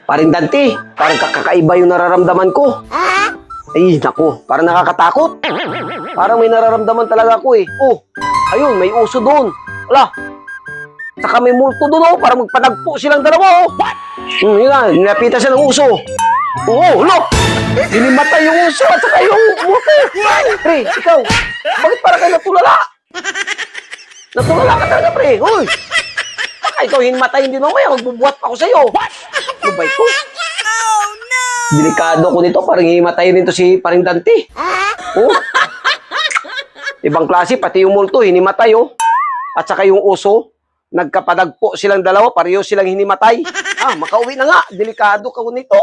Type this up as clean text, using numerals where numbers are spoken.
Paring Dante, parang kakaiba yung nararamdaman ko. Ay, naku, parang nakakatakot. Parang may nararamdaman talaga ako eh. Oh, ayun, may uso doon. Wala. Saka may multo doon oh, parang magpanagpo silang dalawa oh. Yun na, nilapitan siya ng uso. Oo, look! Hinimatay yung uso at saka yung multo. Pre, ikaw, bakit parang kayo natulala? Natulala ka talaga, pre. Hoy! Baka ikaw hinimatayin din ako, kaya magbubuhat pa ako sa'yo. Lubay ko. Delikado ko nito, parang himatayin nito si Paring Dante. Oh. Ibang klase, pati yung multo, hinimatay oh. At saka yung uso, nagkapadagpo silang dalawa, pareho silang hinimatay. Makauwi na nga, delikado ka nito.